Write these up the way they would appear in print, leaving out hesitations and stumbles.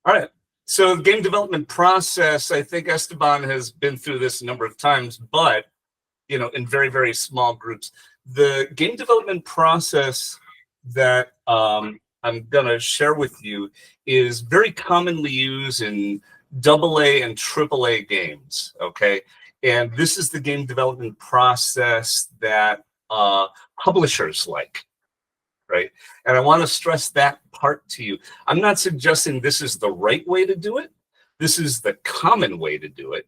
All right. So the game development process, I think Esteban has been through this a number of times, but in very, very small groups. The game development process that I'm going to share with you is very commonly used in AA and AAA games, okay? And this is the game development process that publishers like, right? And I want to stress that part to you. I'm not suggesting this is the right way to do it. This is the common way to do it,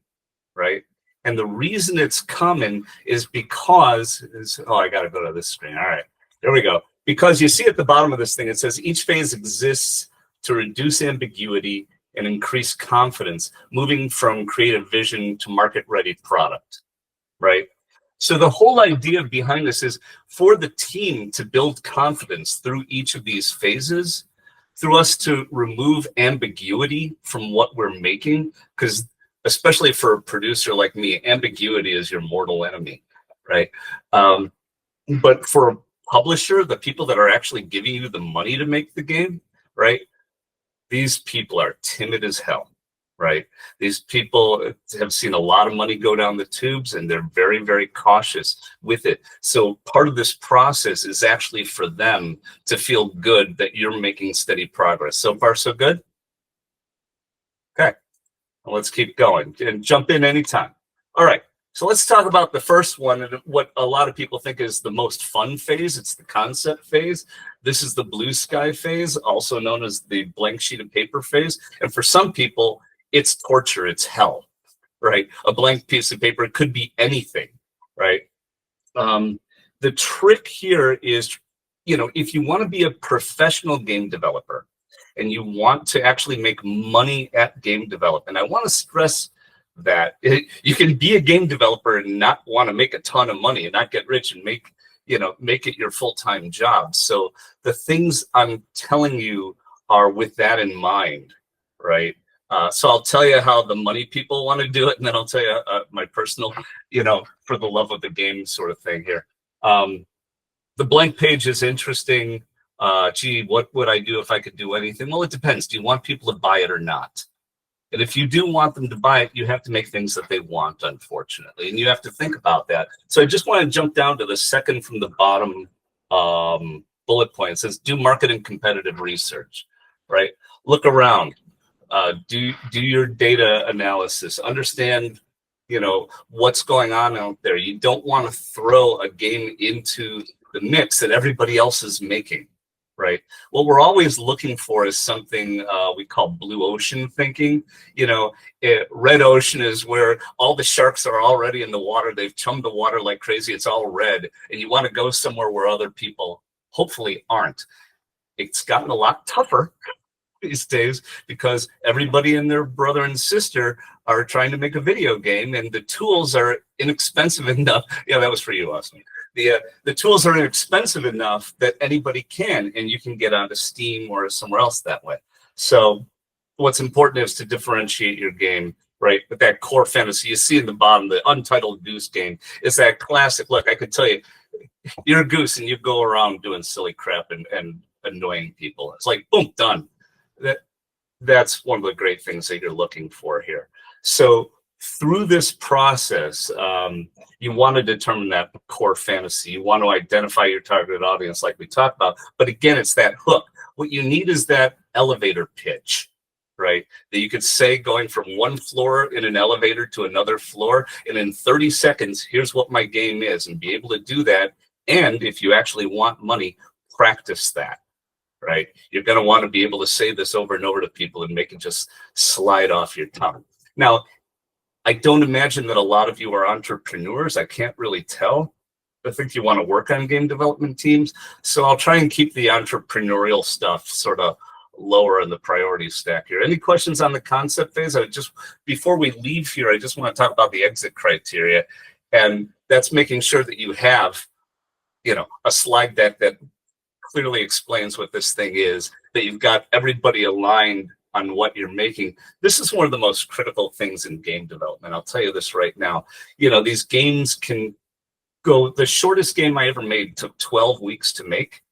right? And the reason it's common is because, I got to go to this screen. All right, there we go. Because you see at the bottom of this thing, it says each phase exists to reduce ambiguity and increase confidence, moving from creative vision to market-ready product, right? So the whole idea behind this is for the team to build confidence through each of these phases, through us to remove ambiguity from what we're making, because especially for a producer like me, ambiguity is your mortal enemy, right? But for a publisher, the people that are actually giving you the money to make the game, right? These people are timid as hell, right? These people have seen a lot of money go down the tubes, and they're very, very cautious with it. So part of this process is actually for them to feel good that you're making steady progress. So far, so good? Okay. Let's keep going and jump in anytime. All right, so let's talk about the first one and what a lot of people think is the most fun phase. It's the concept phase. This is the blue sky phase, also known as the blank sheet of paper phase. And for some people, it's torture, it's hell, right? A blank piece of paper, it could be anything, right? The trick here is, if you want to be a professional game developer, and you want to actually make money at game development, I want to stress that you can be a game developer and not want to make a ton of money and not get rich and make it your full-time job. So the things I'm telling you are with that in mind, right? So I'll tell you how the money people want to do it, and then I'll tell you my personal, for the love of the game sort of thing here. The blank page is interesting. Gee, what would I do if I could do anything? Well, it depends. Do you want people to buy it or not? And if you do want them to buy it, you have to make things that they want, unfortunately. And you have to think about that. So I just want to jump down to the second from the bottom bullet point. It says, do market and competitive research, right? Look around. Do your data analysis. Understand, what's going on out there. You don't want to throw a game into the mix that everybody else is making. Right. What we're always looking for is something we call blue ocean thinking. Red ocean is where all the sharks are already in the water. They've chummed the water like crazy. It's all red. And you want to go somewhere where other people hopefully aren't. It's gotten a lot tougher these days because everybody and their brother and sister are trying to make a video game, and the tools are inexpensive enough. Yeah, that was for you, Austin. The tools are inexpensive enough that anybody can, and you can get onto Steam or somewhere else that way. So what's important is to differentiate your game, right? But that core fantasy you see in the bottom, the Untitled Goose Game, is that classic. Look, I could tell you, you're a goose and you go around doing silly crap and annoying people. It's like, boom, done. That's one of the great things that you're looking for here. So through this process, you want to determine that core fantasy. You want to identify your targeted audience like we talked about. But again, it's that hook. What you need is that elevator pitch, right? That you could say going from one floor in an elevator to another floor, and in 30 seconds, here's what my game is, and be able to do that. And if you actually want money, practice that. Right? You're going to want to be able to say this over and over to people and make it just slide off your tongue. Now, I don't imagine that a lot of you are entrepreneurs. I can't really tell. I think you want to work on game development teams. So I'll try and keep the entrepreneurial stuff sort of lower in the priority stack here. Any questions on the concept phase? Before we leave here, I just want to talk about the exit criteria. And that's making sure that you have, a slide deck that clearly explains what this thing is, that you've got everybody aligned on what you're making. This is one of the most critical things in game development. I'll tell you this right now. These games can go, the shortest game I ever made took 12 weeks to make.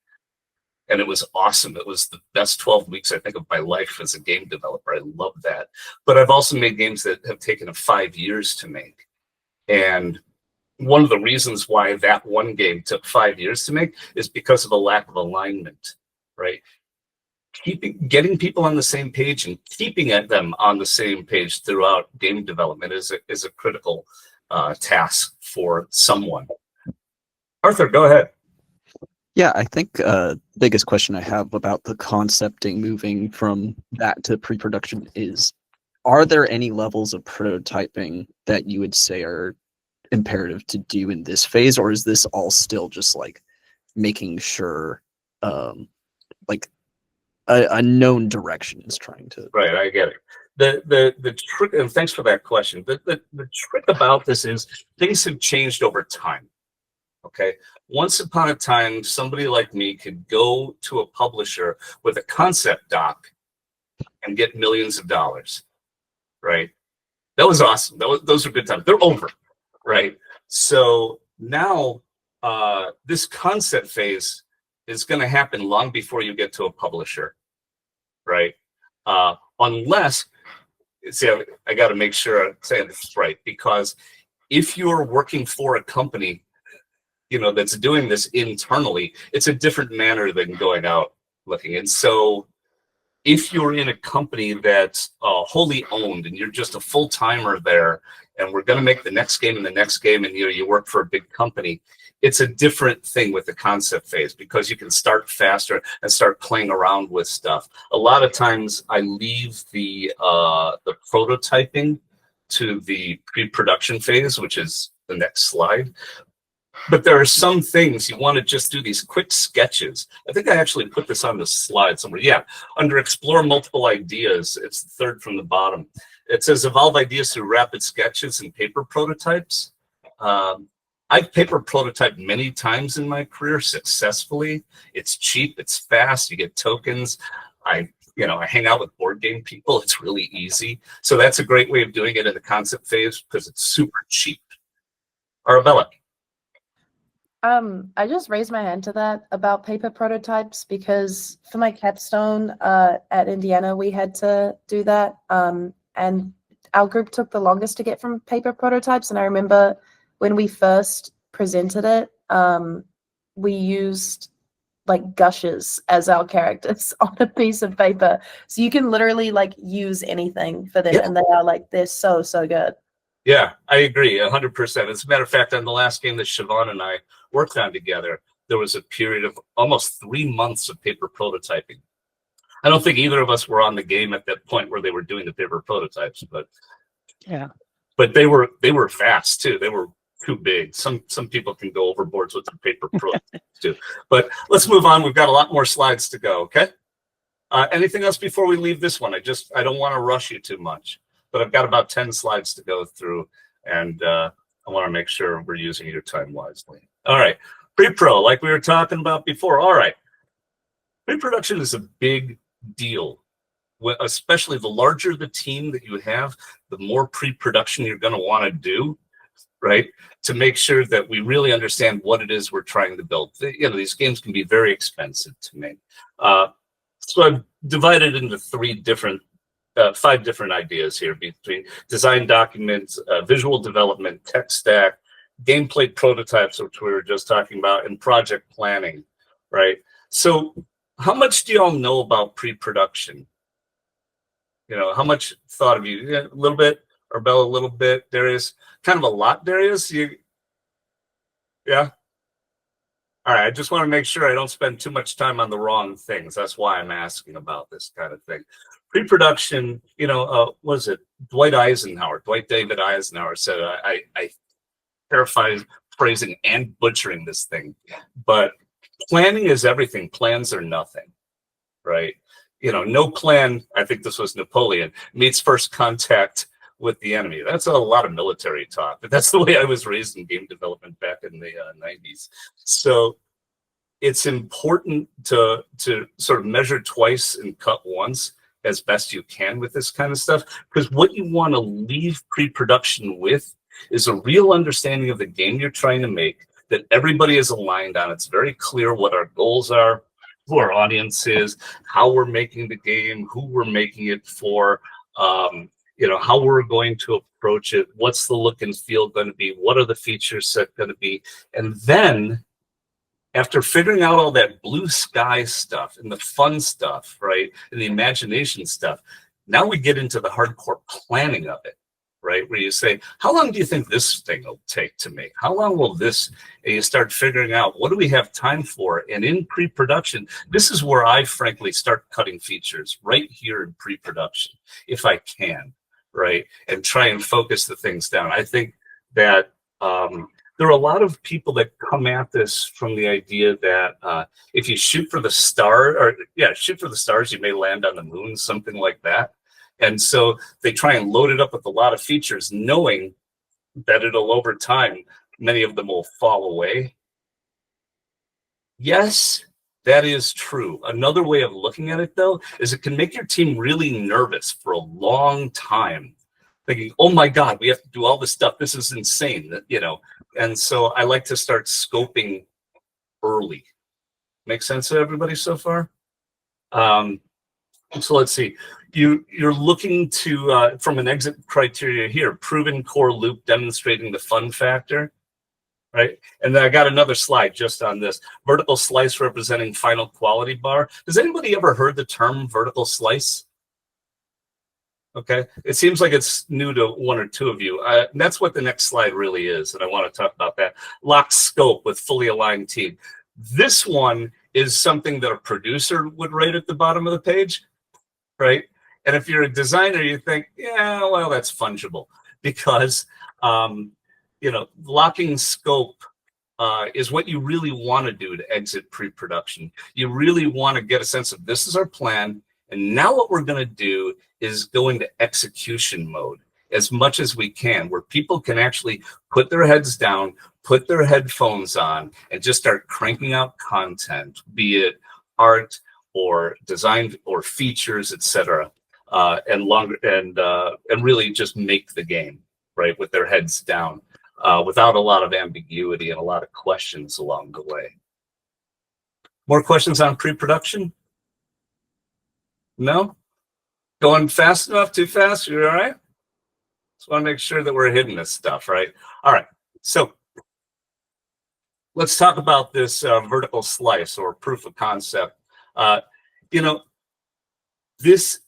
and it was awesome. It was the best 12 weeks, I think, of my life as a game developer. I love that. But I've also made games that have taken 5 years to make. And one of the reasons why that one game took 5 years to make is because of a lack of alignment, right? Getting people on the same page and keeping them on the same page throughout game development is a critical task for someone. Arthur, go ahead. Yeah, I think biggest question I have about the concepting moving from that to pre-production is, are there any levels of prototyping that you would say are imperative to do in this phase, or is this all still just like making sure like a known direction is trying to... Right, I get it. The trick, and thanks for that question. The trick about this is things have changed over time. Okay, once upon a time, somebody like me could go to a publisher with a concept doc and get millions of dollars, right? That was awesome. Those are good times. They're over, right? So now this concept phase is going to happen long before you get to a publisher, right? Unless, see, I got to make sure I'm saying this right, because if you're working for a company, you know, that's doing this internally, it's a different manner than going out looking. And so if you're in a company that's wholly owned and you're just a full-timer there, and we're going to make the next game and the next game, and you work for a big company, it's a different thing with the concept phase, because you can start faster and start playing around with stuff. A lot of times I leave the prototyping to the pre-production phase, which is the next slide. But there are some things you want to just do these quick sketches. I think I actually put this on the slide somewhere. Yeah, under explore multiple ideas, it's the third from the bottom. It says evolve ideas through rapid sketches and paper prototypes. I've paper prototyped many times in my career successfully. It's cheap, it's fast, you get tokens. I hang out with board game people. It's really easy. So that's a great way of doing it in the concept phase because it's super cheap. Arabella. I just raised my hand to that about paper prototypes because for my capstone at Indiana, we had to do that. And our group took the longest to get from paper prototypes. And I remember when we first presented it, we used like gushes as our characters on a piece of paper. So you can literally like use anything for them. Yeah. And they're so good. Yeah, I agree 100%. As a matter of fact, on the last game that Siobhan and I worked on together, there was a period of almost 3 months of paper prototyping. I don't think either of us were on the game at that point where they were doing the paper prototypes, but yeah, but they were fast too. They were too big. Some people can go overboard with the paper prototypes too. But let's move on. We've got a lot more slides to go. Okay. Anything else before we leave this one? I don't want to rush you too much. But I've got about 10 slides to go through, and I want to make sure we're using your time wisely. All right, pre-pro, like we were talking about before. All right, pre-production is a big deal, especially the larger the team that you have, the more pre-production you're going to want to do, right, to make sure that we really understand what it is we're trying to build. These games can be very expensive to make. So I've divided into 5 different ideas here between design documents, visual development, tech stack, gameplay prototypes, which we were just talking about, and project planning, right? So how much do y'all know about pre-production? How much thought of you? A little bit, Arbella, a little bit. Darius, kind of a lot, Darius? Yeah? All right, I just want to make sure I don't spend too much time on the wrong things. That's why I'm asking about this kind of thing. Pre-production, was it Dwight David Eisenhower said, I paraphrasing and butchering this thing, but planning is everything. Plans are nothing, right? No plan, I think this was Napoleon, meets first contact with the enemy. That's a lot of military talk, but that's the way I was raised in game development back in the 90s. So it's important to sort of measure twice and cut once as best you can with this kind of stuff, because what you want to leave pre-production with is a real understanding of the game you're trying to make, that everybody is aligned on. It's very clear what our goals are, who our audience is, how we're making the game, who we're making it for, how we're going to approach it, what's the look and feel going to be, what are the feature set going to be, and then after figuring out all that blue sky stuff and the fun stuff, right, and the imagination stuff, now we get into the hardcore planning of it, right, where you say, how long do you think this thing will take to make? How long will this, and you start figuring out, what do we have time for? And in pre-production, this is where I frankly start cutting features, right here in pre-production, if I can, right, and try and focus the things down. I think that there are a lot of people that come at this from the idea that if you shoot for the stars, you may land on the moon, something like that. And so they try and load it up with a lot of features, knowing that it'll, over time, many of them will fall away. Yes, that is true. Another way of looking at it, though, is it can make your team really nervous for a long time, thinking, oh my God, we have to do all this stuff. This is insane, And so I like to start scoping early. Make sense to everybody so far? So let's see. You're looking to, from an exit criteria here, proven core loop demonstrating the fun factor, right? And then I got another slide just on this. Vertical slice representing final quality bar. Has anybody ever heard the term vertical slice? Okay, it seems like it's new to one or two of you. That's what the next slide really is, and I want to talk about that. Locked scope with fully aligned team. This one is something that a producer would write at the bottom of the page, right? And if you're a designer, you think, yeah, well, that's fungible, because locking scope is what you really want to do to exit pre-production. You really want to get a sense of, this is our plan, and now what we're going to do is go into execution mode as much as we can, where people can actually put their heads down, put their headphones on, and just start cranking out content, be it art or design or features, etc., and really just make the game, right, with their heads down, without a lot of ambiguity and a lot of questions along the way. More questions on pre-production? No? Going fast enough? Too fast? You're all right? Just want to make sure that we're hitting this stuff, right? All right. So let's talk about this vertical slice or proof of concept. This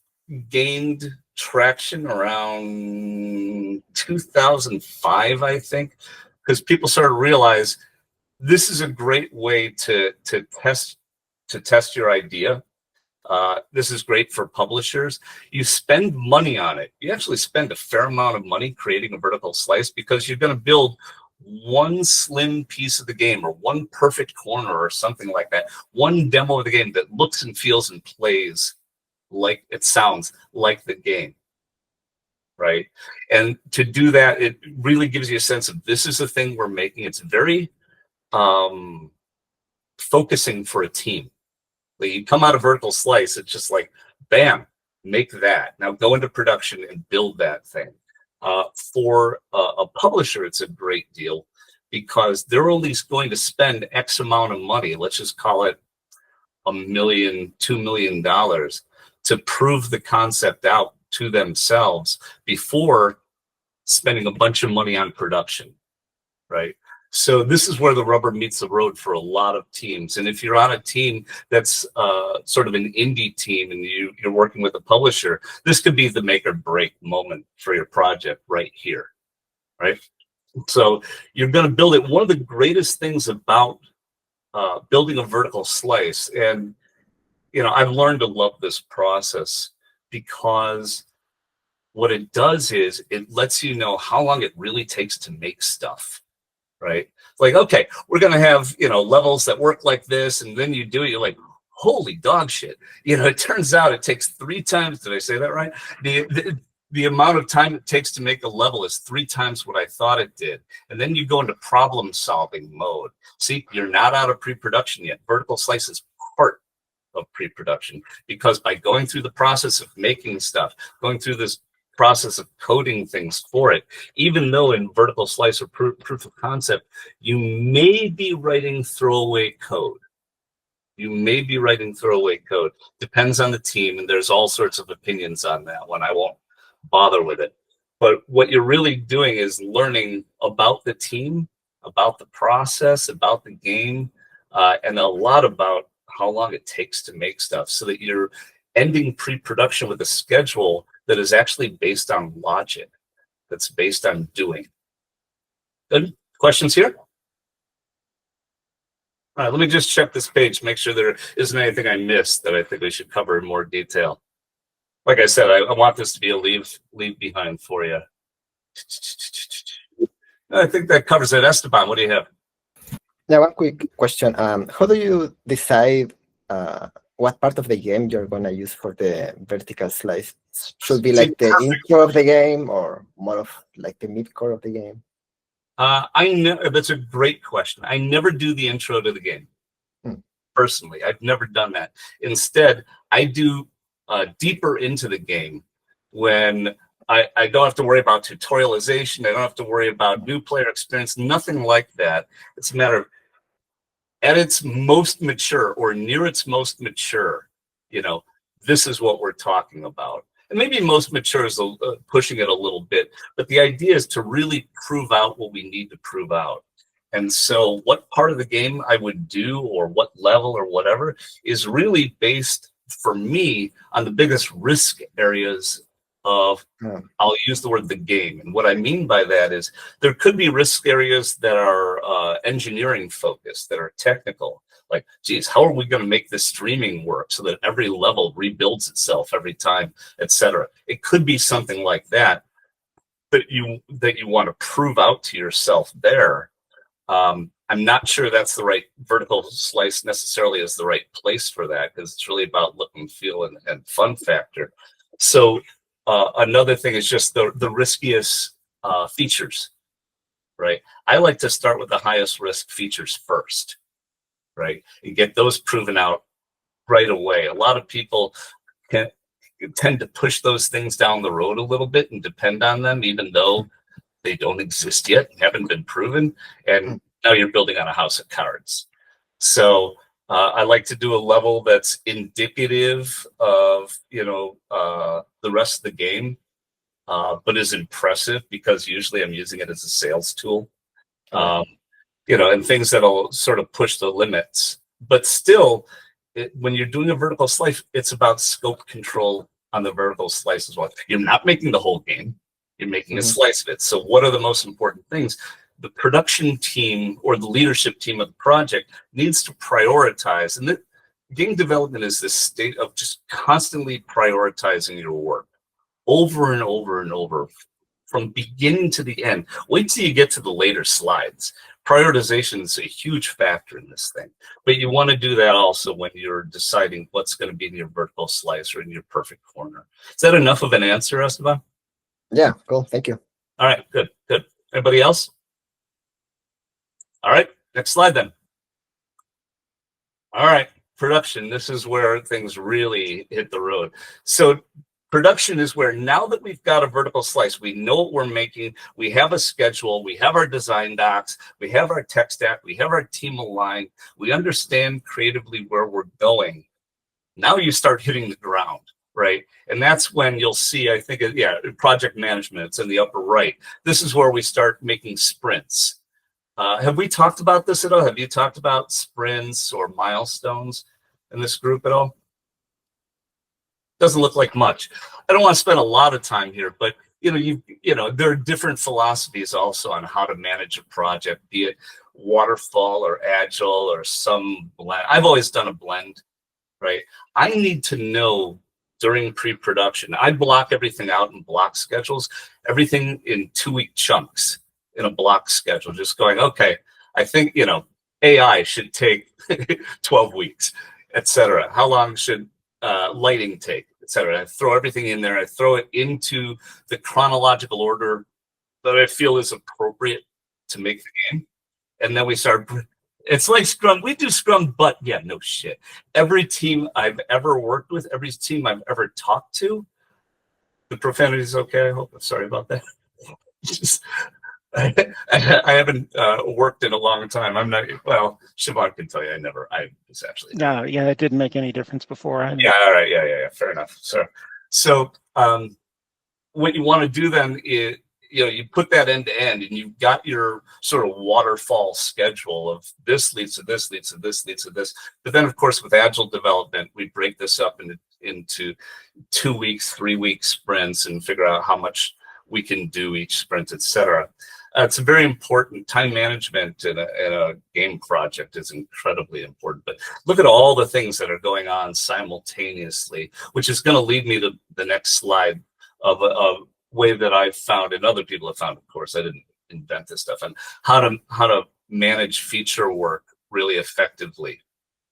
gained traction around 2005, I think, because people started to realize this is a great way to test your idea. This is great for publishers. You spend money on it. You actually spend a fair amount of money creating a vertical slice, because you're going to build one slim piece of the game, or one perfect corner, or something like that. One demo of the game that looks and feels and plays like it sounds like the game, right? And to do that, it really gives you a sense of, this is the thing we're making. It's very focusing for a team. Like, you come out of vertical slice, it's just like, bam, make that. Now go into production and build that thing. For a publisher, it's a great deal, because they're only going to spend X amount of money. Let's just call it $1 million, $2 million, to prove the concept out to themselves before spending a bunch of money on production, right? So this is where the rubber meets the road for a lot of teams. And if you're on a team that's sort of an indie team, and you're working with a publisher, this could be the make or break moment for your project right here, right? So you're going to build it. One of the greatest things about building a vertical slice, and I've learned to love this process, because what it does is it lets you know how long it really takes to make stuff. Right? Like, okay, we're going to have, levels that work like this. And then you do it, you're like, holy dog shit. It turns out it takes 3 times. Did I say that right? The amount of time it takes to make a level is 3 times what I thought it did. And then you go into problem solving mode. See, you're not out of pre-production yet. Vertical slice is part of pre-production, because by going through the process of making stuff, going through this process of coding things for it, even though in vertical slice or proof of concept, you may be writing throwaway code, You may be writing throwaway code. Depends on the team, and there's all sorts of opinions on that one. I won't bother with it. But what you're really doing is learning about the team, about the process, about the game, and a lot about how long it takes to make stuff, so that you're ending pre-production with a schedule that is actually based on logic, that's based on doing. Good. Questions here? All right, let me just check this page, make sure there isn't anything I missed that I think we should cover in more detail. Like I said, I want this to be a leave behind for you. I think that covers it. Esteban, what do you have? Now, one quick question. How do you decide what part of the game you're going to use for the vertical slice? Should be like the intro of the game or more of like the mid-core of the game? I know that's a great question. I never do the intro to the game. Personally, I've never done that. Instead, I do deeper into the game when I don't have to worry about tutorialization. I don't have to worry about new player experience, nothing like that. It's a matter of at its most mature or near its most mature, this is what we're talking about. And maybe most mature is pushing it a little bit, but the idea is to really prove out what we need to prove out. And so what part of the game I would do or what level or whatever is really based, for me, on the biggest risk areas of, I'll use the word the game. And what I mean by that is there could be risk areas that are engineering focused, that are technical. Like, geez, how are we going to make this streaming work so that every level rebuilds itself every time, etc. It could be something like that that you want to prove out to yourself there. I'm not sure that's the right vertical slice necessarily is the right place for that, because it's really about look and feel and fun factor. So another thing is just the riskiest features, right? I like to start with the highest risk features first, right? And get those proven out right away. A lot of people tend to push those things down the road a little bit and depend on them, even though they don't exist yet, haven't been proven, and now you're building on a house of cards. So I like to do a level that's indicative of the rest of the game, but is impressive, because usually I'm using it as a sales tool. And things that'll sort of push the limits. But still, when you're doing a vertical slice, it's about scope control on the vertical slice as well. You're not making the whole game. You're making a slice of it. So what are the most important things? The production team or the leadership team of the project needs to prioritize. And the game development is this state of just constantly prioritizing your work over and over and over from beginning to the end. Wait till you get to the later slides. Prioritization is a huge factor in this thing, but you want to do that also when you're deciding what's going to be in your vertical slice or in your perfect corner. Is that enough of an answer, Esteban? Yeah, cool. Thank you. All right, good. Anybody else? All right, next slide then. All right, production. This is where things really hit the road. So production is where, now that we've got a vertical slice, we know what we're making, we have a schedule, we have our design docs, we have our tech stack, we have our team aligned, we understand creatively where we're going. Now you start hitting the ground, right? And that's when you'll see, I think, project management, it's in the upper right. This is where we start making sprints. Have we talked about this at all? Have you talked about sprints or milestones in this group at all? Doesn't look like much. I don't want to spend a lot of time here, but there are different philosophies also on how to manage a project, be it waterfall or agile or some blend. I've always done a blend, right? I need to know during pre-production. I block everything out in block schedules, everything in 2-week chunks in a block schedule, just going, okay, I think, AI should take 12 weeks, etc. How long should lighting take, etc. I throw everything in there. I throw it into the chronological order that I feel is appropriate to make the game. And then we start, it's like Scrum. We do Scrum, but yeah, no shit. Every team I've ever worked with, every team I've ever talked to, the profanity is okay, I hope. I'm sorry about that. I haven't worked in a long time. I'm not, well, Siobhan can tell you I was actually. No, yeah, it didn't make any difference before. Yeah, all right, yeah, fair enough. So what you want to do then is, you put that end to end, and you've got your sort of waterfall schedule of this leads to this, leads to this, leads to this. But then, of course, with agile development, we break this up into 2 weeks, 3 week sprints, and figure out how much we can do each sprint, etc. It's a very important. Time management in a game project is incredibly important. But look at all the things that are going on simultaneously, which is going to lead me to the next slide of a way that I've found, and other people have found, of course, I didn't invent this stuff, and how to manage feature work really effectively,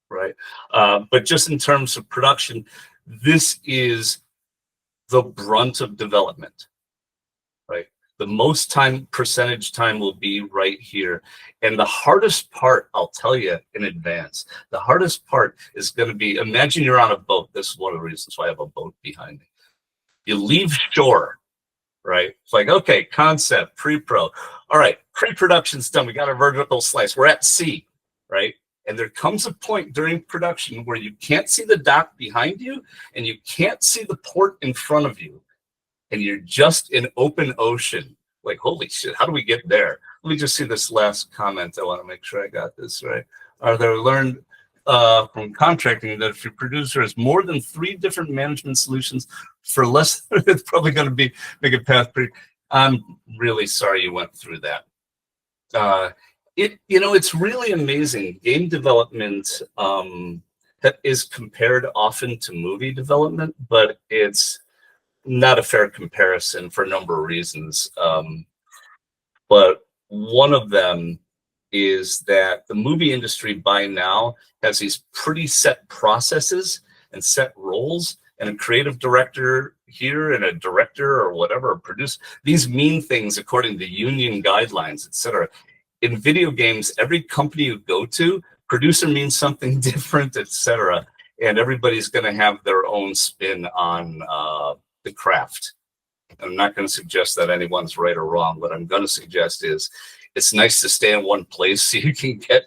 right? But just in terms of production, this is the brunt of development, right? The most percentage time will be right here. And the hardest part, I'll tell you in advance, the hardest part is going to be, imagine you're on a boat. This is one of the reasons why I have a boat behind me. You leave shore, right? It's like, okay, concept, pre-pro. All right, pre-production's done. We got a vertical slice. We're at sea, right? And there comes a point during production where you can't see the dock behind you and you can't see the port in front of you. And you're just in open ocean. Like, holy shit, how do we get there? Let me just see this last comment. I want to make sure I got this right. They learned from contracting that if your producer has more than 3 different management solutions for less, it's probably going to make a path. I'm really sorry you went through that. It's really amazing. Game development that is compared often to movie development, but it's not a fair comparison for a number of reasons. But one of them is that the movie industry by now has these pretty set processes and set roles, and a creative director here and a director or whatever, a producer. These mean things according to union guidelines, etc. In video games, every company you go to, producer means something different, etc. And everybody's going to have their own spin on the craft. I'm not going to suggest that anyone's right or wrong. What I'm going to suggest is it's nice to stay in one place so you can get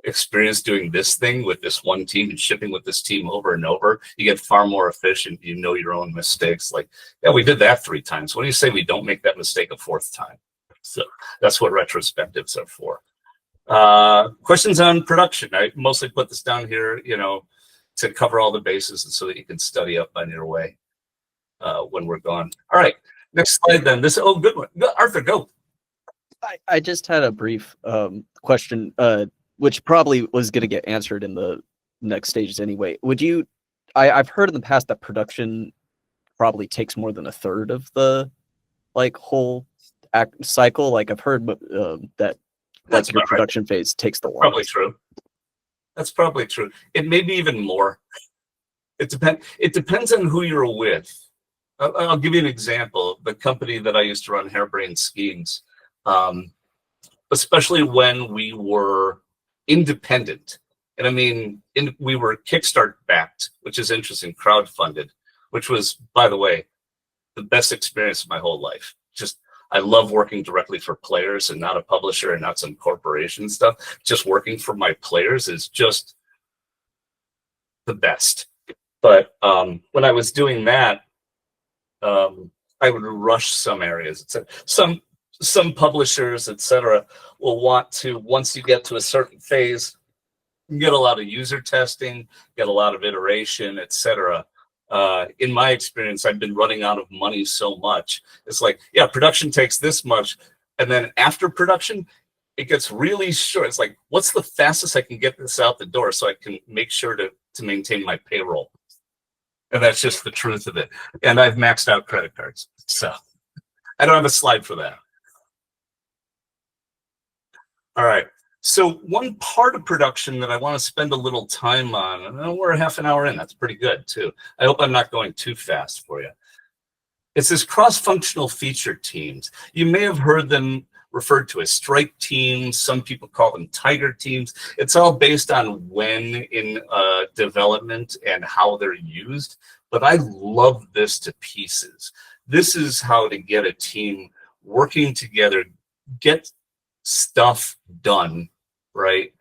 experience doing this thing with this one team and shipping with this team over and over. You get far more efficient. You know your own mistakes. Like, yeah, we did that 3 times. What do you say we don't make that mistake a 4th time? So that's what retrospectives are for. Questions on production. I mostly put this down here, to cover all the bases and so that you can study up on your way when we're gone. All right, next slide then. Good one. Arthur, go. I just had a brief question, which probably was going to get answered in the next stages anyway. I've heard in the past that production probably takes more than 1/3 of the whole cycle. Like I've heard that your production phase takes the longest. Probably true. That's probably true. It may be even more. It depends on who you're with. I'll give you an example. The company that I used to run, Harebrained Schemes, especially when we were independent. And I mean, we were Kickstarter backed, which is interesting, crowdfunded, which was, by the way, the best experience of my whole life. I love working directly for players and not a publisher and not some corporation stuff. Just working for my players is just the best. But when I was doing that, I would rush some areas. Some publishers, etc., will want to, once you get to a certain phase, get a lot of user testing, get a lot of iteration, etc. In my experience, I've been running out of money so much. It's like, yeah, production takes this much, and then after production, it gets really short. It's like, what's the fastest I can get this out the door so I can make sure to maintain my payroll? And that's just the truth of it. And I've maxed out credit cards, so I don't have a slide for that. All right. So one part of production that I want to spend a little time on, and we're half an hour in, that's pretty good too. I hope I'm not going too fast for you. It's this cross-functional feature teams. You may have heard them referred to as strike teams. Some people call them tiger teams. It's all based on when in development and how they're used. But I love this to pieces. This is how to get a team working together, get stuff done, right?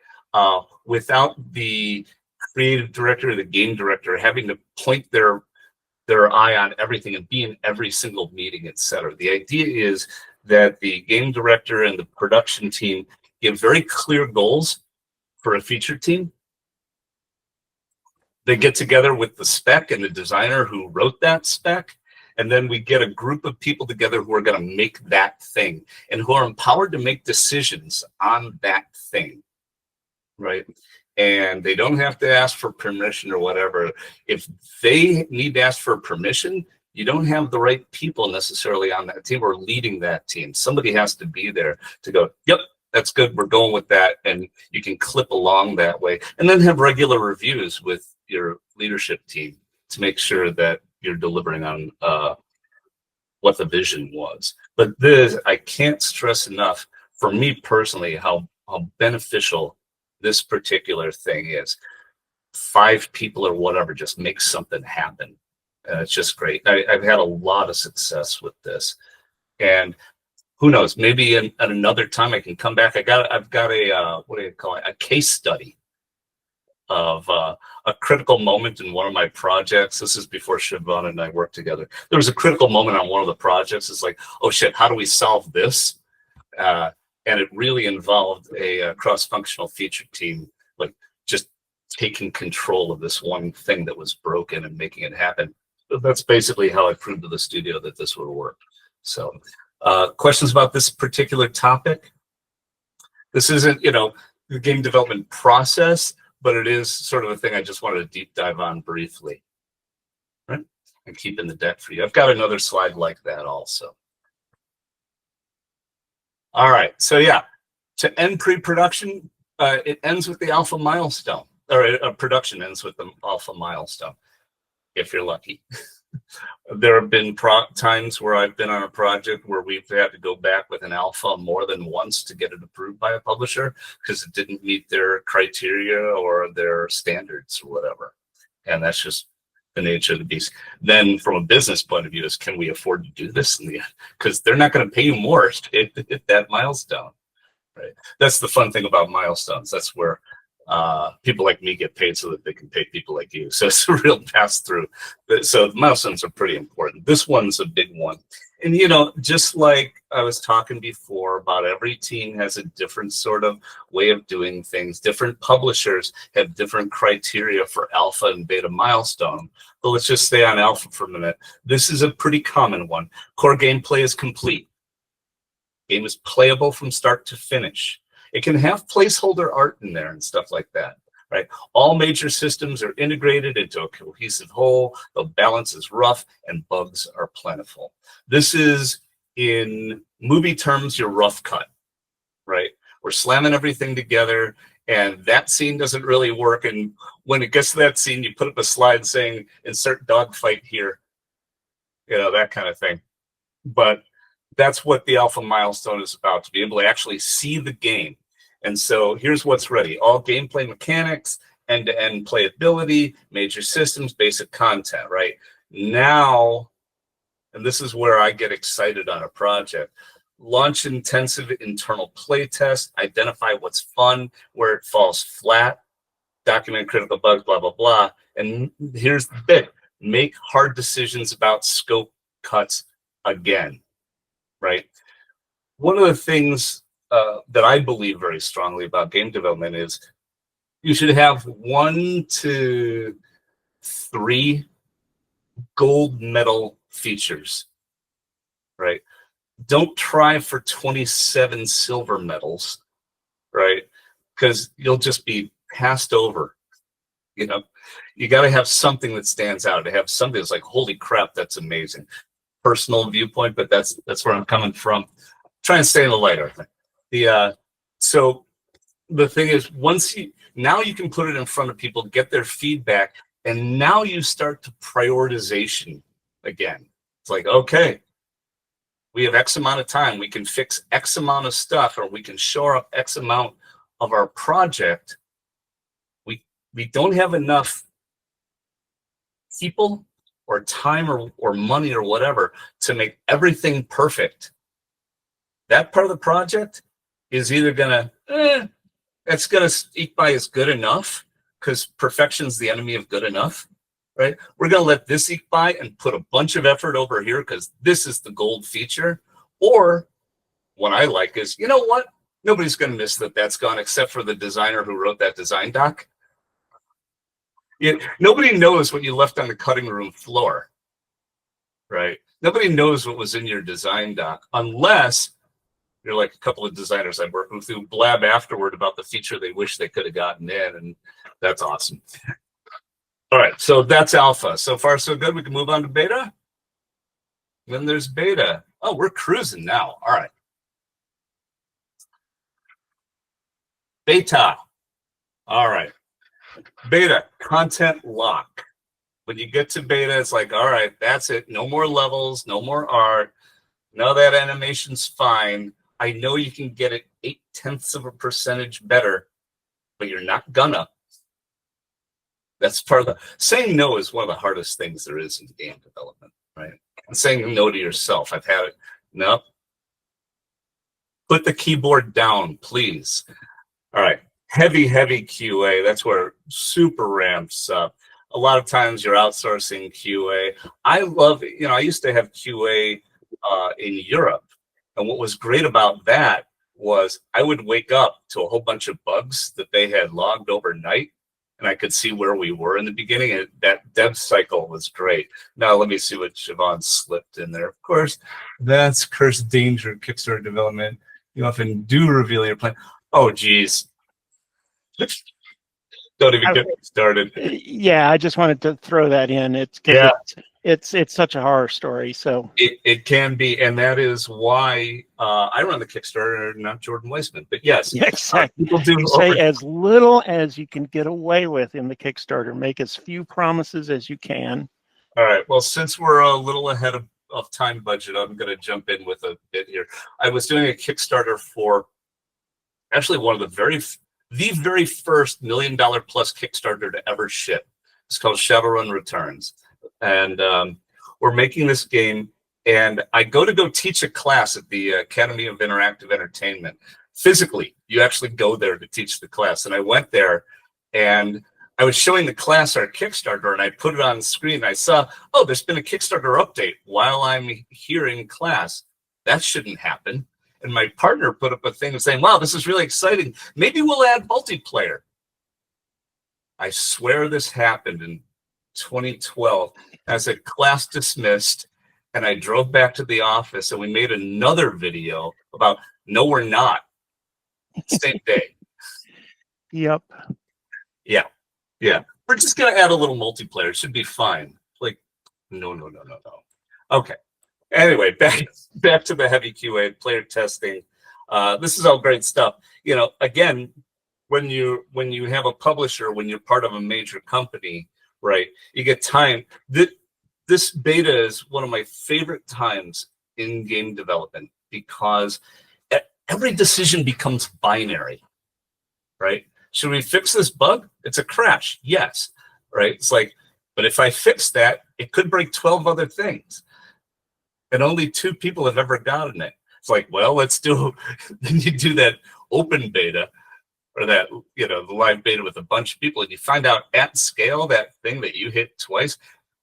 Without the creative director or the game director having to point their eye on everything and be in every single meeting, etc. The idea is that the game director and the production team give very clear goals for a feature team. They get together with the spec and the designer who wrote that spec, and then we get a group of people together who are going to make that thing and who are empowered to make decisions on that thing, right? And they don't have to ask for permission or whatever. If they need to ask for permission, you don't have the right people necessarily on that team or leading that team. Somebody has to be there to go, yep, that's good, we're going with that. And you can clip along that way. And then have regular reviews with your leadership team to make sure that you're delivering on what the vision was. But this, I can't stress enough, for me personally, how beneficial this particular thing is. 5 people or whatever just make something happen. It's just great. I've had a lot of success with this, and who knows? Maybe at another time I can come back. I've got a what do you call it? A case study of a critical moment in one of my projects. This is before Siobhan and I worked together. There was a critical moment on one of the projects. It's like, oh shit, how do we solve this? And it really involved a cross-functional feature team, like just taking control of this one thing that was broken and making it happen. But that's basically how I proved to the studio that this would work. So questions about this particular topic? This isn't, the game development process, but it is sort of a thing I just wanted to deep dive on briefly, right? And keep in the deck for you. I've got another slide like that also. All right, so yeah, to end pre-production, it ends with the alpha milestone, or production ends with the alpha milestone, if you're lucky. There have been times where I've been on a project where we've had to go back with an alpha more than once to get it approved by a publisher because it didn't meet their criteria or their standards or whatever. And that's just the nature of the beast. Then from a business point of view is, can we afford to do this in the end? Because they're not going to pay you more to hit that milestone, right? That's the fun thing about milestones. That's where people like me get paid so that they can pay people like you. So it's a real pass through. So milestones are pretty important. This one's a big one. And, just like I was talking before about every team has a different sort of way of doing things. Different publishers have different criteria for alpha and beta milestone. But let's just stay on alpha for a minute. This is a pretty common one. Core gameplay is complete. Game is playable from start to finish. It can have placeholder art in there and stuff like that, right? All major systems are integrated into a cohesive whole. The balance is rough and bugs are plentiful. This is, in movie terms, your rough cut, right? We're slamming everything together and that scene doesn't really work. And when it gets to that scene, you put up a slide saying, insert dogfight here, that kind of thing. But that's what the alpha milestone is about, to be able to actually see the game. And so here's what's ready. All gameplay mechanics, end-to-end playability, major systems, basic content, right? Now, and this is where I get excited on a project, launch intensive internal play test, identify what's fun, where it falls flat, document critical bugs, blah, blah, blah. And here's the bit, make hard decisions about scope cuts again, right? One of the things that I believe very strongly about game development is you should have 1 to 3 gold medal features, right? Don't try for 27 silver medals, right? Because you'll just be passed over. You got to have something that stands out. To have something that's like, holy crap, that's amazing. Personal viewpoint, but that's where I'm coming from. Try and stay in the light, I think. So the thing is, now you can put it in front of people, get their feedback, and now you start to prioritization again. It's like, okay, we have X amount of time, we can fix X amount of stuff, or we can shore up X amount of our project. We don't have enough people or time or money or whatever to make everything perfect. that part of the project is either gonna, it's gonna eke by as good enough, because perfection's the enemy of good enough, right? We're gonna let this eke by and put a bunch of effort over here because this is the gold feature. Or what I like is, you know what? Nobody's gonna miss that that's gone except for the designer who wrote that design doc. Nobody knows what you left on the cutting room floor, right? Nobody knows what was in your design doc unless you're like a couple of designers I work with who blab afterward about the feature they wish they could have gotten in, and that's awesome. All right, so that's alpha. So far, so good. We can move on to beta. Then there's beta. Oh, we're cruising now. All right. Beta. All right. Beta, content lock. When you get to beta, it's like, all right, that's it. No more levels, no more art. No, that animation's fine. I know you can get it 0.8% better, but you're not gonna. That's part of the saying no is one of the hardest things there is in game development, right? And saying no to yourself. I've had it. No. Put the keyboard down, please. All right. Heavy QA. That's where it super ramps up. A lot of times you're outsourcing QA. I love it. You know, I used to have QA in Europe. And what was great about that was I would wake up to a whole bunch of bugs that they had logged overnight, and I could see where we were in the beginning. And that dev cycle was great. Now let me see what Siobhan slipped in there. Of course, that's cursed danger, Kickstarter development. You often do reveal your plan. Oh, geez. Don't even get me started. Yeah, I just wanted to throw that in. It's because it's such a horror story. So it can be, and that is why I run the Kickstarter, not Jordan Weissman. But yes, yeah, exactly. People do You say as little as you can get away with in the Kickstarter. Make as few promises as you can. All right. Well, since we're a little ahead of time budget, I'm going to jump in with a bit here. I was doing a Kickstarter for actually one of the very first $1 million plus Kickstarter to ever ship. It's called Shadowrun Returns. And we're making this game, and I go teach a class at the Academy of Interactive Entertainment. Physically, you actually go there to teach the class. And I went there, and I was showing the class our Kickstarter, and I put it on the screen. I saw, oh, there's been a Kickstarter update while I'm here in class. That shouldn't happen. And my partner put up a thing saying, wow, this is really exciting. Maybe we'll add multiplayer. I swear this happened in 2012 as a class dismissed, and I drove back to the office and we made another video about no, we're not. Same day. Yep. Yeah. We're just going to add a little multiplayer. It should be fine. Like, no. Okay. Anyway, back to the heavy QA, player testing. This is all great stuff. You know, again, when you have a publisher, when you're part of a major company, right, you get time. This beta is one of my favorite times in game development because every decision becomes binary, right? Should we fix this bug? It's a crash. Yes, right? It's like, but if I fix that, it could break 12 other things. And only 2 people have ever gotten it. It's like, well, let's do, then you do that open beta or that, you know, the live beta with a bunch of people, and you find out at scale, that thing that you hit twice,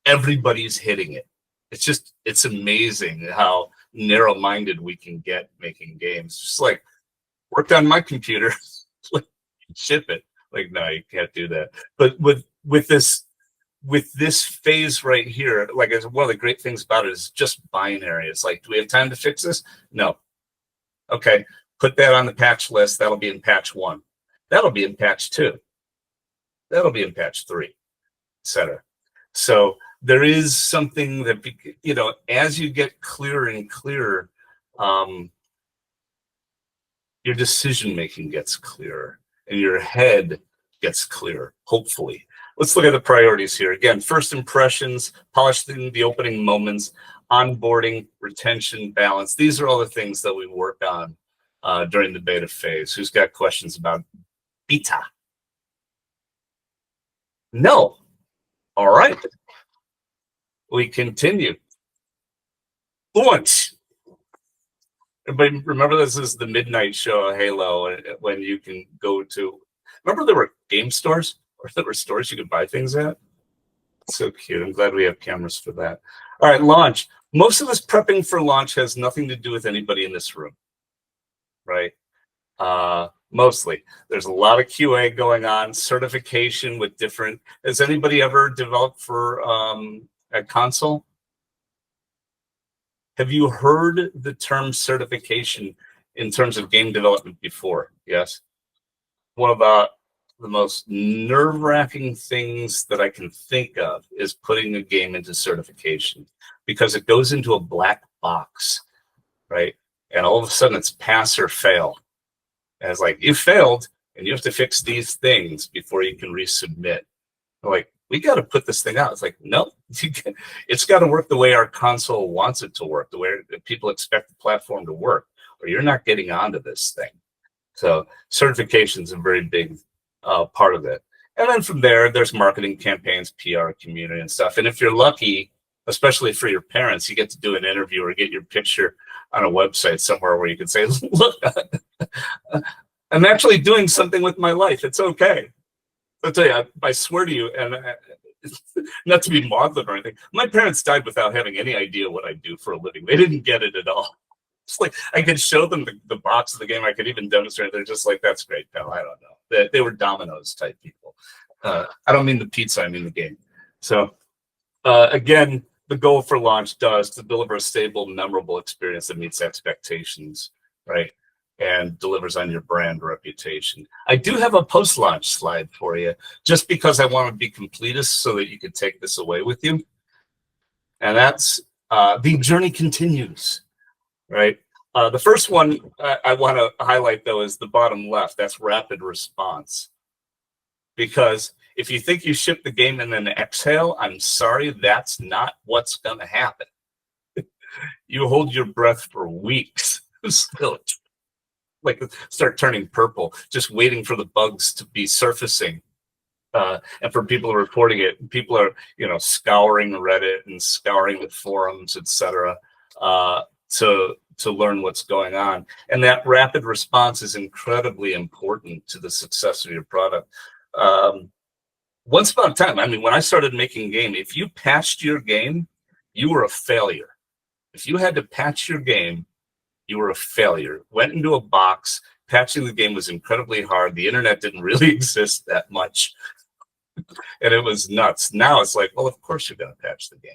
everybody's hitting it. It's amazing how narrow-minded we can get making games. Just like, worked on my computer, ship it. Like, no, you can't do that. But with this phase right here, like, one of the great things about it is just binary. It's like, do we have time to fix this? No. Okay, put that on the patch list. That'll be in patch 1. That'll be in patch 2. That'll be in patch 3, etc. So there is something that, you know, as you get clearer and clearer, your decision making gets clearer and your head gets clearer, hopefully. Let's look at the priorities here. Again, first impressions, polishing the opening moments, onboarding, retention, balance. These are all the things that we work on during the beta phase. Who's got questions about beta? No. All right. We continue. Launch. Everybody remember this is the midnight show of Halo when you can go to. Remember there were game stores or there were stores you could buy things at. So cute. I'm glad we have cameras for that. All right, launch. Most of this prepping for launch has nothing to do with anybody in this room, right? Mostly. There's a lot of QA going on, certification with different. Has anybody ever developed for a console? Have you heard the term certification in terms of game development before? Yes. One of the most nerve-wracking things that I can think of is putting a game into certification, because it goes into a black box, right? And all of a sudden it's pass or fail. And it's like, you failed and you have to fix these things before you can resubmit. They're like, we got to put this thing out. It's like, no, it's got to work the way our console wants it to work, the way people expect the platform to work, or you're not getting onto this thing. So certification is a very big part of it. And then from there, there's marketing campaigns, PR, community and stuff. And if you're lucky, especially for your parents, you get to do an interview or get your picture on a website somewhere where you can say, look, I'm actually doing something with my life. It's okay. I'll tell you, I swear to you, and not to be maudlin or anything, my parents died without having any idea what I do for a living. They didn't get it at all. It's like I could show them the box of the game. I could even demonstrate. They're just like, that's great, pal. I don't know. They were Domino's type people. I don't mean the pizza. I mean the game. So again, the goal for launch is to deliver a stable, memorable experience that meets expectations, right? And delivers on your brand reputation. I do have a post-launch slide for you, just because I want to be completist so that you can take this away with you. And that's the journey continues, right? The first one I want to highlight, though, is the bottom left. That's rapid response. Because if you think you ship the game and then exhale, I'm sorry, that's not what's going to happen. You hold your breath for weeks. Still, like start turning purple, just waiting for the bugs to be surfacing. And for people reporting it, people are, scouring Reddit and scouring the forums, etc., to learn what's going on. And that rapid response is incredibly important to the success of your product. Once upon a time, I mean, when I started making game, if you patched your game, you were a failure. If you had to patch your game, you were a failure. Went into a box. Patching the game was incredibly hard. The internet didn't really exist that much. And it was nuts. Now it's like, well, of course you're going to patch the game.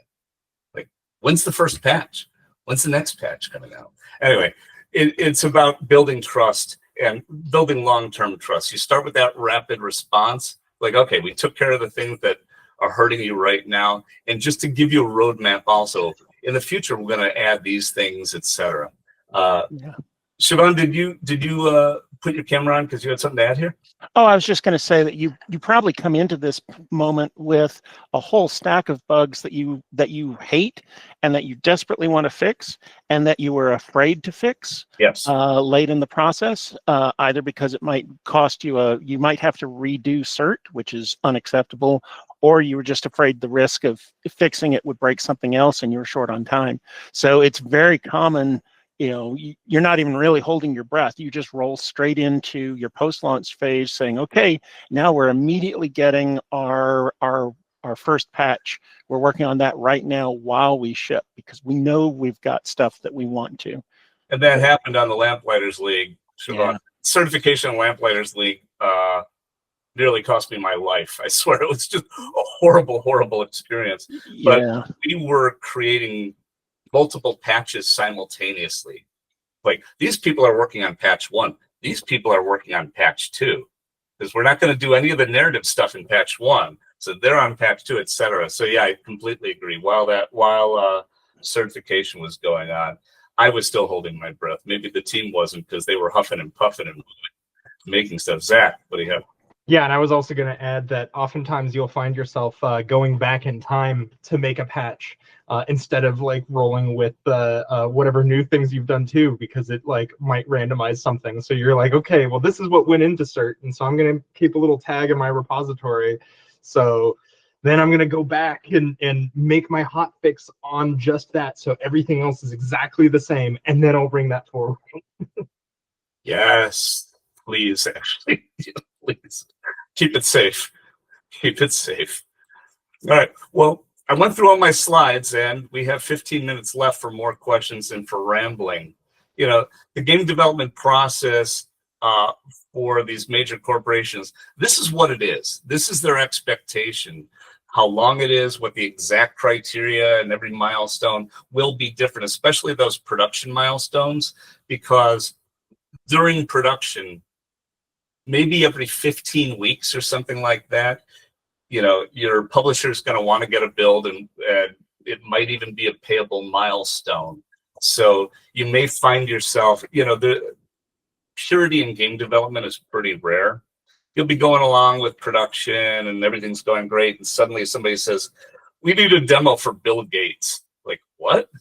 Like, when's the first patch? When's the next patch coming out? Anyway, it's about building trust and building long-term trust. You start with that rapid response. Like, okay, we took care of the things that are hurting you right now. And just to give you a roadmap also, in the future, we're going to add these things, etc. Yeah. Siobhan, did you put your camera on because you had something to add here? Oh, I was just going to say that you probably come into this moment with a whole stack of bugs that you hate and that you desperately want to fix and that you were afraid to fix. Yes. Late in the process, either because it might cost you you might have to redo cert, which is unacceptable, or you were just afraid the risk of fixing it would break something else and you were short on time. So it's very common. You're not even really holding your breath. You just roll straight into your post-launch phase saying, okay, now we're immediately getting our first patch. We're working on that right now while we ship, because we know we've got stuff that we want to. And that happened on the Lamplighters League. Yeah. Certification on Lamplighters League nearly cost me my life. I swear, it was just a horrible, horrible experience. Yeah. But we were creating multiple patches simultaneously. Like, these people are working on patch 1. These people are working on patch 2, because we're not going to do any of the narrative stuff in patch 1. So they're on patch 2, etc. So yeah, I completely agree. While certification was going on, I was still holding my breath. Maybe the team wasn't, because they were huffing and puffing and making stuff. Zach, what do you have? Yeah, and I was also going to add that oftentimes you'll find yourself going back in time to make a patch instead of like rolling with whatever new things you've done too, because it like might randomize something. So you're like, okay, well, this is what went into cert, and so I'm going to keep a little tag in my repository. So Then I'm going to go back and make my hot fix on just that, so everything else is exactly the same, and then I'll bring that forward. Yes, please, actually, please keep it safe. Keep it safe. All right. Well, I went through all my slides, and we have 15 minutes left for more questions and for rambling. You know, the game development process for these major corporations, this is what it is. This is their expectation. How long it is, what the exact criteria and every milestone will be different, especially those production milestones, because during production, maybe every 15 weeks or something like that, you know, your publisher is going to want to get a build, and it might even be a payable milestone. So you may find yourself, you know, the purity in game development is pretty rare. You'll be going along with production and everything's going great, and suddenly somebody says, "We need a demo for Bill Gates." Like, what?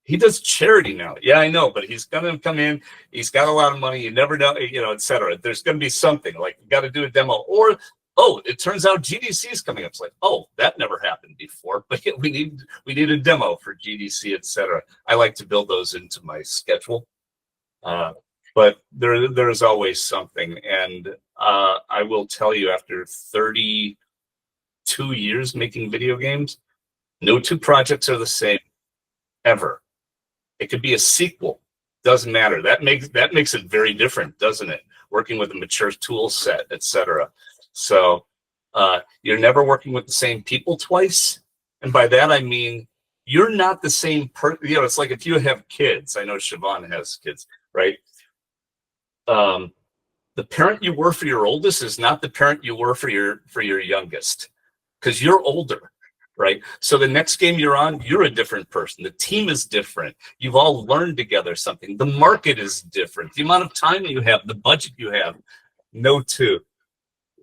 He does charity now. Yeah, I know, but he's going to come in. He's got a lot of money. You never know, you know, et cetera. There's going to be something like, you got to do a demo, or, oh, it turns out GDC is coming up. It's like, oh, that never happened before, but we need a demo for GDC, et cetera. I like to build those into my schedule. But there's always something. And I will tell you, after 32 years making video games, no two projects are the same, ever. It could be a sequel. Doesn't matter. That makes it very different, doesn't it? Working with a mature tool set, etc. So you're never working with the same people twice. And by that, I mean, you're not the same person. You know, it's like if you have kids. I know Siobhan has kids, right? The parent you were for your oldest is not the parent you were for your youngest, because you're older. Right. So the next game you're on, you're a different person. The team is different. You've all learned together something. The market is different. The amount of time you have, the budget you have. No two.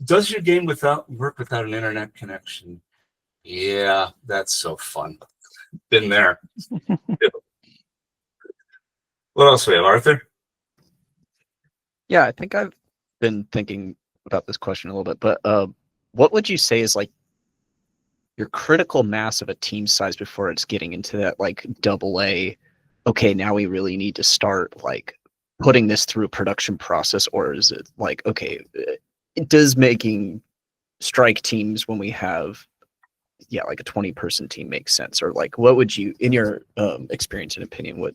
Does your game work without an internet connection? Yeah, that's so fun. Been there. What else do we have, Arthur? Yeah, I think I've been thinking about this question a little bit, but what would you say is like your critical mass of a team size before it's getting into that like AA, okay, now we really need to start like putting this through a production process? Or is it like, okay, does making strike teams when we have like a 20-person team make sense? Or like, what would you, in your experience and opinion, what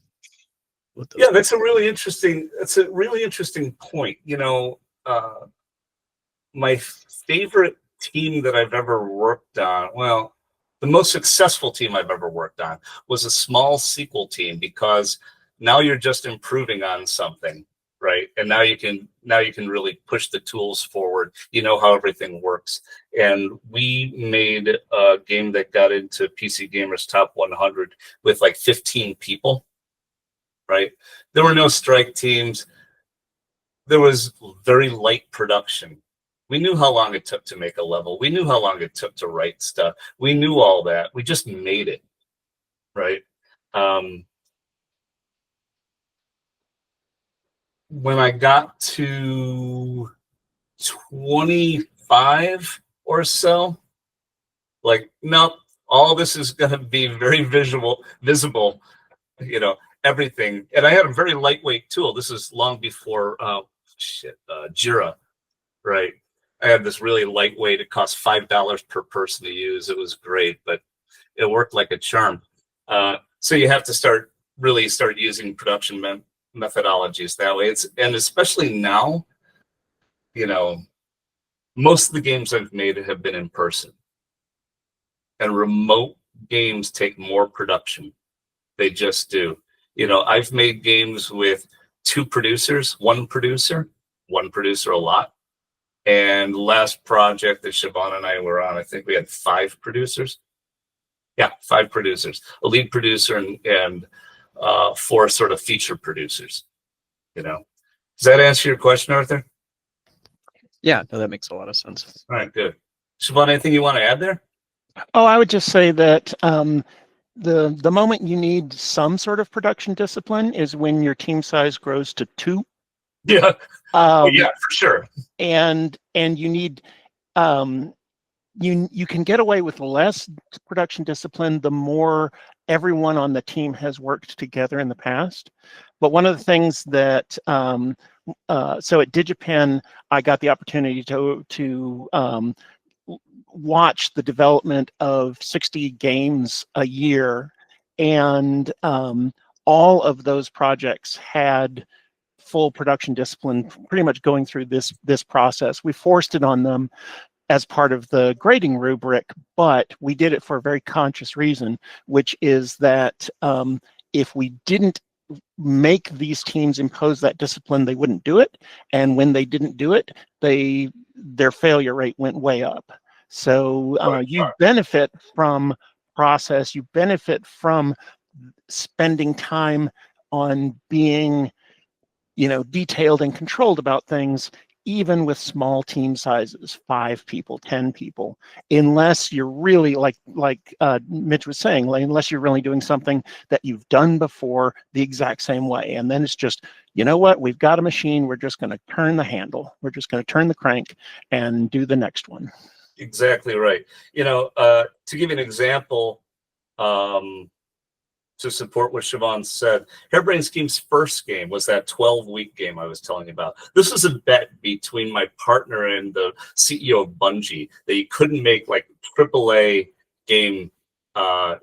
those that's a really interesting point. You know, my favorite team that I've ever worked on, well, the most successful team I've ever worked on was a small sequel team, because now you're just improving on something, right? And now you can really push the tools forward. You know how everything works. And we made a game that got into PC Gamer's top 100 with like 15 people, right? There were no strike teams. There was very light production. We knew how long it took to make a level. We knew how long it took to write stuff. We knew all that. We just made it, right? When I got to 25 or so, like, no, all this is going to be very visible, you know, everything. And I had a very lightweight tool. This is long before Jira, right? I had this really lightweight. It cost $5 per person to use. It was great, but it worked like a charm. So you have to start using production methodologies that way. And especially now, you know, most of the games I've made have been in person. And remote games take more production. They just do. You know, I've made games with one producer a lot. And last project that Siobhan and I were on, I think we had 5 producers. Yeah, 5 producers, a lead producer and 4 sort of feature producers. You know, does that answer your question, Arthur? Yeah, no, that makes a lot of sense. All right, good. Siobhan, anything you want to add there? Oh, I would just say that the moment you need some sort of production discipline is when your team size grows to 2. Yeah. Yeah, for sure. And you need you can get away with less production discipline the more everyone on the team has worked together in the past. But one of the things that so at DigiPen, I got the opportunity to watch the development of 60 games a year, and all of those projects had full production discipline pretty much going through this process. We forced it on them as part of the grading rubric, but we did it for a very conscious reason, which is that if we didn't make these teams impose that discipline, they wouldn't do it. And when they didn't do it, their failure rate went way up. So you benefit from process, you benefit from spending time on being, detailed and controlled about things, even with small team sizes, 5 people, 10 people, unless you're really like Mitch was saying, unless you're really doing something that you've done before the exact same way. And then it's just, you know what, we've got a machine, we're just going to turn the handle, we're just going to turn the crank and do the next one. Exactly right. To give you an example, to support what Siobhan said, Harebrained Schemes' first game was that 12-week game I was telling you about. This was a bet between my partner and the CEO of Bungie that you couldn't make like AAA game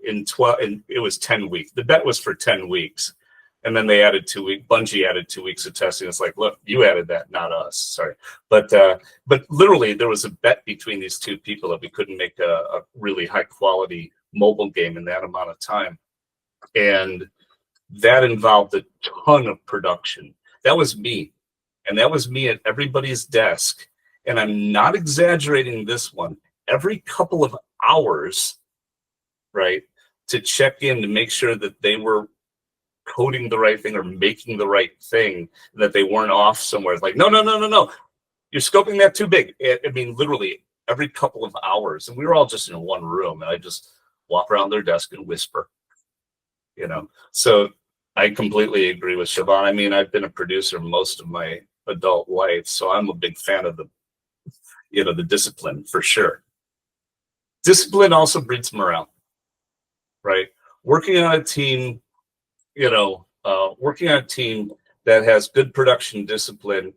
in 12, and it was 10 weeks. The bet was for 10 weeks. And then they added 2 weeks. Bungie added 2 weeks of testing. It's like, look, you added that, not us. Sorry, but literally there was a bet between these two people that we couldn't make a really high quality mobile game in that amount of time, and that involved a ton of production. That was me, and that was me at everybody's desk. And I'm not exaggerating this one. Every couple of hours, right, to check in to make sure that they were coding the right thing or making the right thing, that they weren't off somewhere. It's like, no, you're scoping that too big. I mean, literally every couple of hours. And we were all just in one room, and I just walk around their desk and whisper, So I completely agree with Siobhan. I mean, I've been a producer most of my adult life, so I'm a big fan of the discipline for sure. Discipline also breeds morale, right? Working on a team that has good production discipline,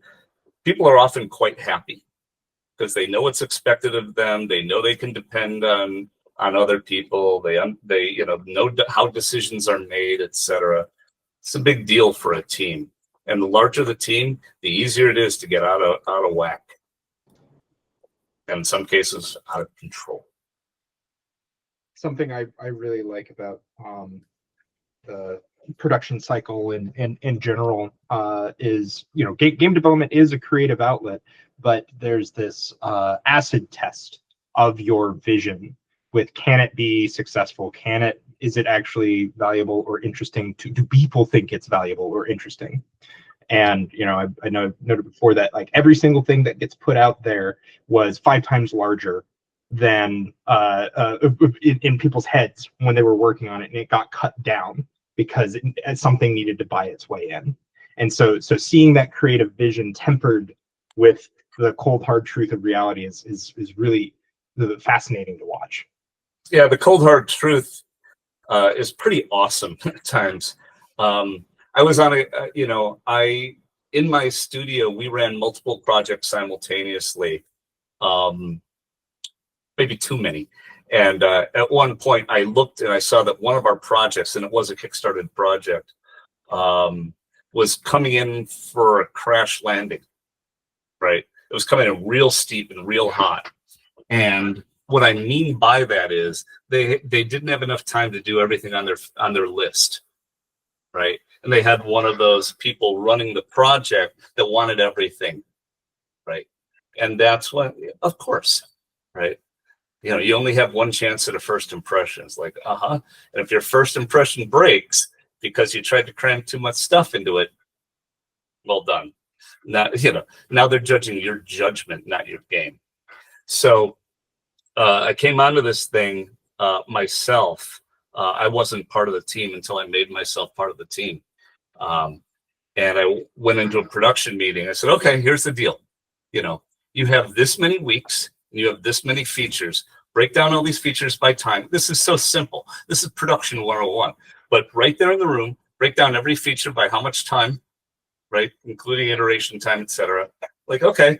people are often quite happy because they know what's expected of them. They know they can depend on other people. They know how decisions are made, etc. It's a big deal for a team. And the larger the team, the easier it is to get out of whack. And in some cases, out of control. Something I really like about the production cycle in general is, game development is a creative outlet, but there's this acid test of your vision with, can it be successful? Is it actually valuable or interesting? Do people think it's valuable or interesting? And I noted before that like every single thing that gets put out there was 5 times larger than in people's heads when they were working on it, and it got cut down because something needed to buy its way in. And so seeing that creative vision tempered with the cold hard truth of reality is really fascinating to watch. Yeah, the cold hard truth is pretty awesome at times. I was on in my studio, we ran multiple projects simultaneously, maybe too many. And at one point I looked and I saw that one of our projects, and it was a Kickstarter project, was coming in for a crash landing, right? It was coming in real steep and real hot. And what I mean by that is they didn't have enough time to do everything on their list, right? And they had one of those people running the project that wanted everything, right? And that's what, of course, right? You only have one chance at a first impression. It's like, and if your first impression breaks because you tried to cram too much stuff into it, well done. Now they're judging your judgment, not your game. So I came onto this thing myself. I wasn't part of the team until I made myself part of the team. And I went into a production meeting. I said, okay, here's the deal. You have this many weeks. and you have this many features. Break down all these features by time. This is so simple. This is production 101. But right there in the room, break down every feature by how much time, right? Including iteration time, etc. Like, okay,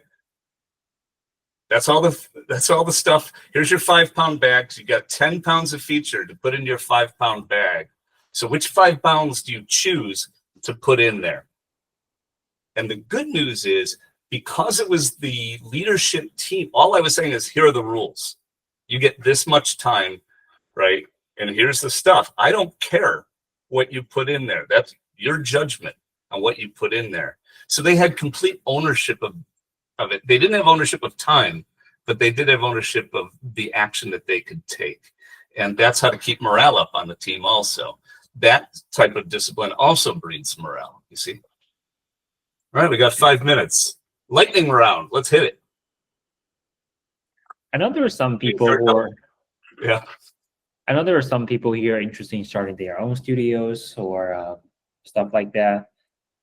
that's all the stuff. Here's your 5-pound bags. You got 10 pounds of feature to put in your 5-pound bag. So which 5 pounds do you choose to put in there? And the good news is, because it was the leadership team, all I was saying is, here are the rules. You get this much time, right? And here's the stuff. I don't care what you put in there. That's your judgment on what you put in there. So they had complete ownership of it. They didn't have ownership of time, but they did have ownership of the action that they could take. And that's how to keep morale up on the team also. That type of discipline also breeds morale, you see? All right, we got 5 minutes. Lightning round. Let's hit it. I know there are some people who are, Yeah. I know there are some people here interested in starting their own studios or stuff like that.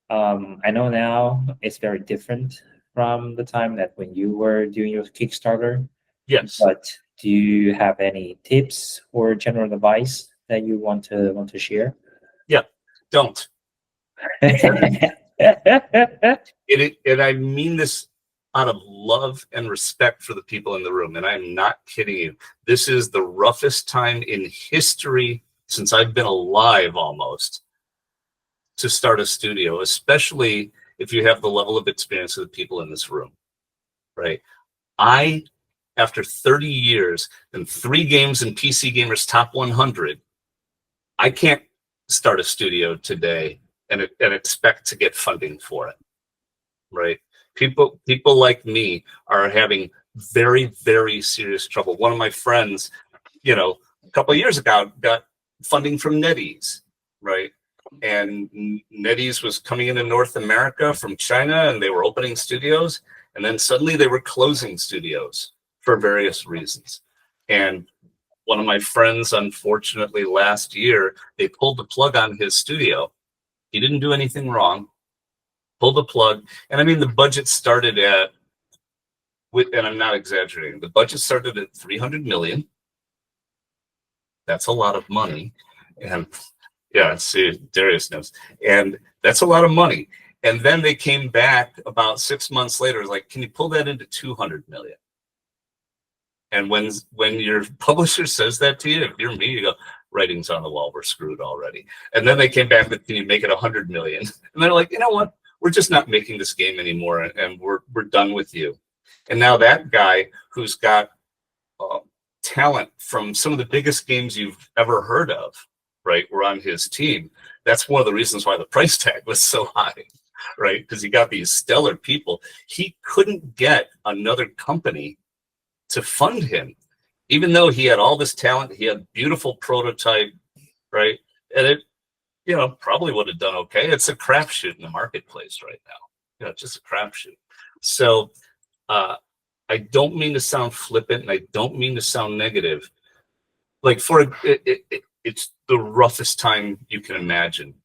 I know now it's very different from the time that when you were doing your Kickstarter. Yes. But do you have any tips or general advice that you want to share? Yeah. Don't. And I mean this out of love and respect for the people in the room, and I'm not kidding you. This is the roughest time in history since I've been alive almost to start a studio, especially if you have the level of experience of the people in this room, right? After 30 years and 3 games in PC Gamer's Top 100, I can't start a studio today and expect to get funding for it, right? People like me are having very, very serious trouble. One of my friends, a couple of years ago, got funding from NetEase, right? And NetEase was coming into North America from China, and they were opening studios, and then suddenly they were closing studios for various reasons. And one of my friends, unfortunately, last year, they pulled the plug on his studio. He didn't do anything wrong. Pulled the plug. And I mean, the budget started at, and I'm not exaggerating, the budget started at 300 million. That's a lot of money. And yeah, see, Darius knows. And that's a lot of money. And then they came back about 6 months later, like, can you pull that into 200 million? And when your publisher says that to you, if you're me, you go, writing's on the wall, we're screwed already. And then they came back with, can you make it 100 million? And they're like, you know what? We're just not making this game anymore, and we're done with you. And now that guy who's got talent from some of the biggest games you've ever heard of, right, were on his team. That's one of the reasons why the price tag was so high, right? Because he got these stellar people. He couldn't get another company to fund him, even though he had all this talent. He had beautiful prototype, right? And it, probably would have done okay. It's a crapshoot in the marketplace right now. Just a crapshoot. So I don't mean to sound flippant, and I don't mean to sound negative. Like it's the roughest time you can imagine.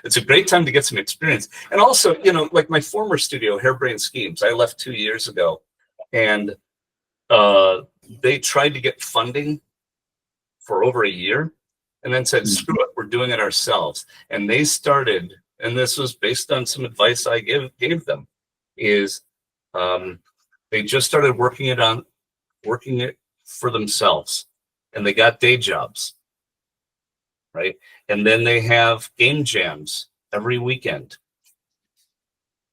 It's a great time to get some experience. And also, like my former studio, Harebrained Schemes, I left 2 years ago, and they tried to get funding for over a year and then said, screw it, we're doing it ourselves. And they started, and this was based on some advice I gave them, is they just started working it for themselves, and they got day jobs, right? And then they have game jams every weekend,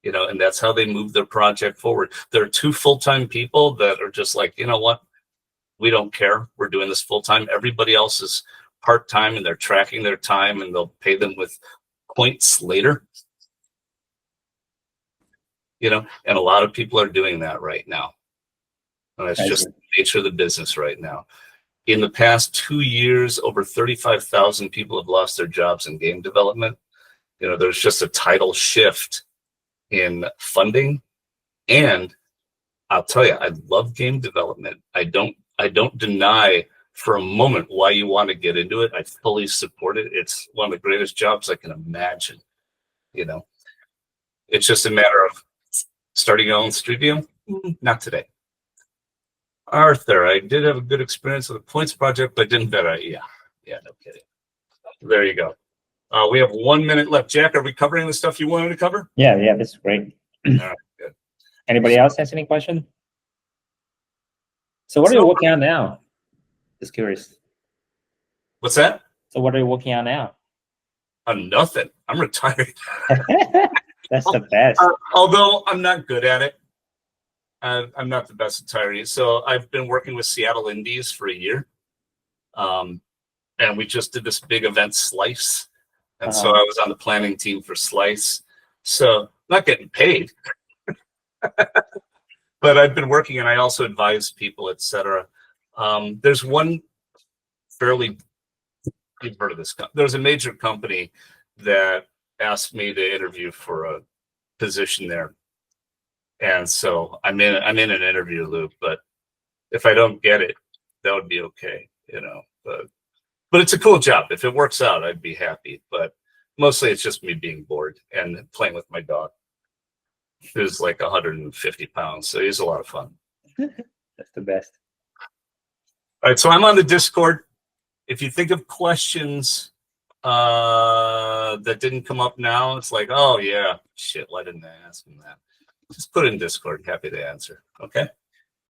and that's how they move their project forward. There are 2 full-time people that are just like, you know what? We don't care. We're doing this full-time. Everybody else is part-time, and they're tracking their time, and they'll pay them with points later. And a lot of people are doing that right now. And that's just the nature of the business right now. In the past 2 years, over 35,000 people have lost their jobs in game development. There's just a tidal shift in funding. And I'll tell you, I love game development. I don't deny for a moment why you want to get into it. I fully support it. It's one of the greatest jobs I can imagine. It's just a matter of starting your own studio. Not today. Arthur, I did have a good experience with the points project, but didn't bet on. Yeah, no kidding. There you go. We have 1 minute left. Jack, are we covering the stuff you wanted to cover? Yeah, that's great. All right, good. Anybody else has any question? So what are you working on now? Just curious. What's that? So what are you working on now? Nothing. I'm retired. That's the best. Although I'm not good at it. I'm not the best retiree. So I've been working with Seattle Indies for a year. And we just did this big event, Slice. And so I was on the planning team for Slice. So not getting paid. But I've been working, and I also advise people, etc. There's one fairly, you've heard of this. There's a major company that asked me to interview for a position there, and so I'm in an interview loop. But if I don't get it, that would be okay, you know. But it's a cool job. If it works out, I'd be happy. But mostly, it's just me being bored and playing with my dog, who's like 150 pounds. So he's a lot of fun. That's the best. All right, so I'm on the Discord. If you think of questions that didn't come up now, it's like, oh yeah, shit, why didn't I ask him that? Just put it in Discord. Happy to answer. Okay.